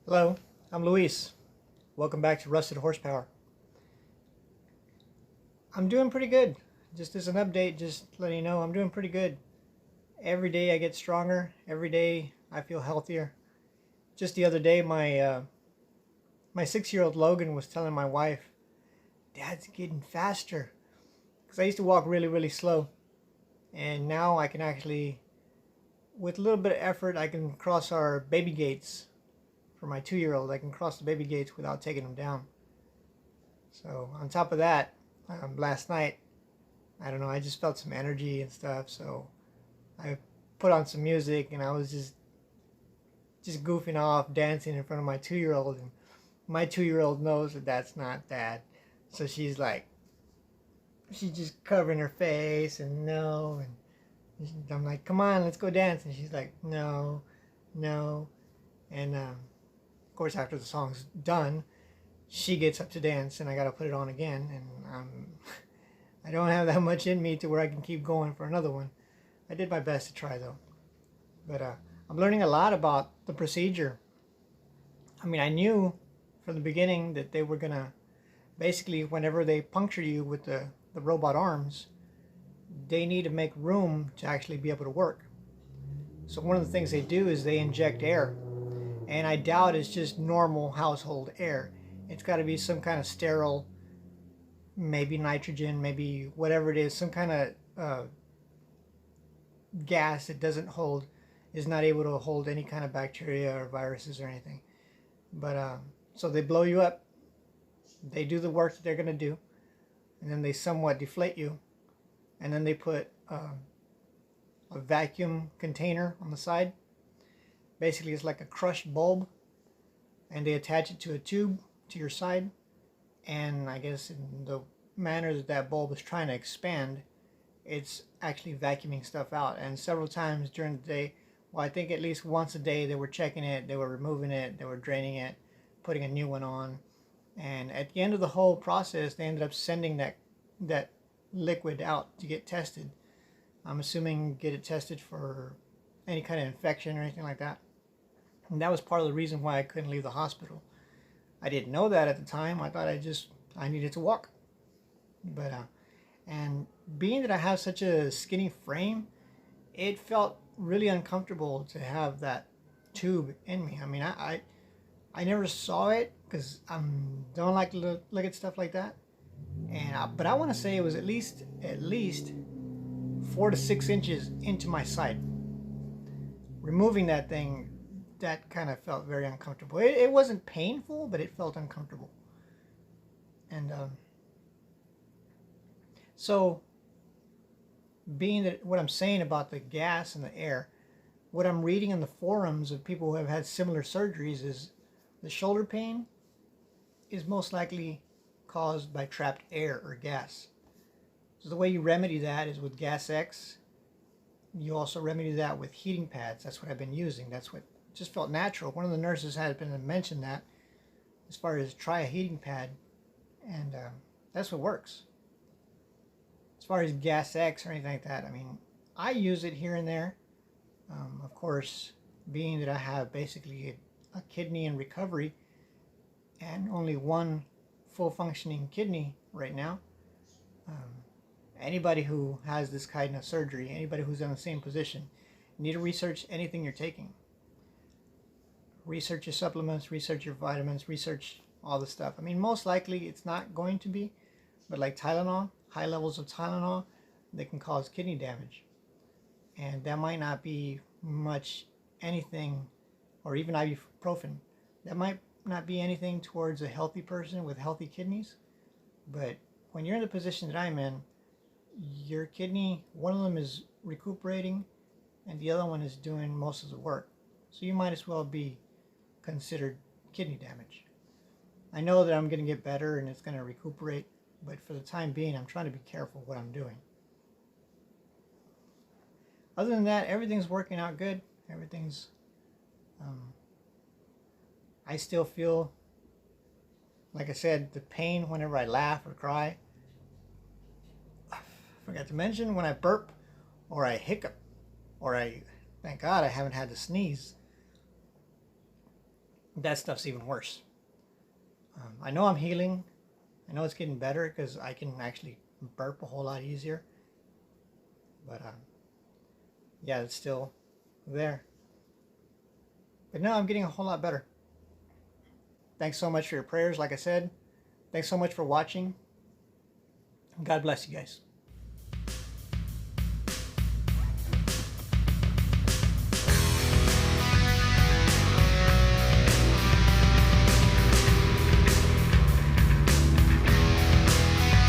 Hello, I'm Luis. Welcome back to Rusted Horsepower. I'm doing pretty good. Just as an update, just letting you know I'm doing pretty good. Every day I get stronger. Every day I feel healthier. Just the other day, my 6-year-old Logan was telling my wife, "Dad's getting faster." Because I used to walk really, really slow, and now I can actually, with a little bit of effort, I can cross our baby gates. For my 2-year-old, I can cross the baby gates without taking them down. So on top of that, last night, I don't know, I just felt some energy and stuff. So I put on some music and I was just goofing off, dancing in front of my 2-year-old. And my 2-year-old knows that that's not Dad. So she's just covering her face and no. And I'm like, "Come on, let's go dance." And she's like, "No, no." And of course, after the song's done, she gets up to dance and I got to put it on again. And I don't have that much in me to where I can keep going for another one. I did my best to try though. But I'm learning a lot about the procedure. I mean, I knew from the beginning that they were going to basically, whenever they puncture you with the robot arms, they need to make room to actually be able to work. So one of the things they do is they inject air. And I doubt it's just normal household air. It's got to be some kind of sterile, maybe nitrogen, maybe whatever it is, some kind of gas that is not able to hold any kind of bacteria or viruses or anything. But so they blow you up, they do the work that they're going to do, and then they somewhat deflate you, and then they put a vacuum container on the side. Basically, it's like a crushed bulb, and they attach it to a tube to your side, and I guess in the manner that that bulb is trying to expand, it's actually vacuuming stuff out. And several times during the day, well, I think at least once a day, they were checking it, they were removing it, they were draining it, putting a new one on. And at the end of the whole process, they ended up sending that liquid out to get tested. I'm assuming get it tested for any kind of infection or anything like that. And that was part of the reason why I couldn't leave the hospital. I didn't know that at the time. I thought I needed to walk. But and being that I have such a skinny frame, it felt really uncomfortable to have that tube in me. I mean, I never saw it because I don't like to look at stuff like that. But I want to say it was at least 4 to 6 inches into my side. Removing that thing, that kind of felt very uncomfortable. It wasn't painful, but it felt uncomfortable. And so, being that what I'm saying about the gas and the air, what I'm reading in the forums of people who have had similar surgeries is the shoulder pain is most likely caused by trapped air or gas. So the way you remedy that is with Gas X. You also remedy that with heating pads. That's what I've been using. That's what just felt natural. One of the nurses had been mentioned that as far as try a heating pad, and that's what works. As far as Gas X or anything like that, I mean, I use it here and there. Of course, being that I have basically a kidney in recovery and only one full functioning kidney right now, anybody who has this kind of surgery, anybody who's in the same position, you need to research anything you're taking. Research your supplements, research your vitamins, research all the stuff. I mean, most likely it's not going to be, but like Tylenol, high levels of Tylenol, they can cause kidney damage. And that might not be much anything, or even ibuprofen. That might not be anything towards a healthy person with healthy kidneys. But when you're in the position that I'm in, your kidney, one of them is recuperating and the other one is doing most of the work. So you might as well be considered kidney damage. I know that I'm going to get better and it's going to recuperate, but for the time being, I'm trying to be careful what I'm doing. Other than that, everything's working out good. Everything's, I still feel, like I said, the pain whenever I laugh or cry. I forgot to mention when I burp or I hiccup or thank God I haven't had to sneeze. that stuff's even worse. I know I'm healing. I know it's getting better because I can actually burp a whole lot easier. But yeah, it's still there. But no, I'm getting a whole lot better. Thanks so much for your prayers. Like I said, thanks so much for watching. God bless you guys.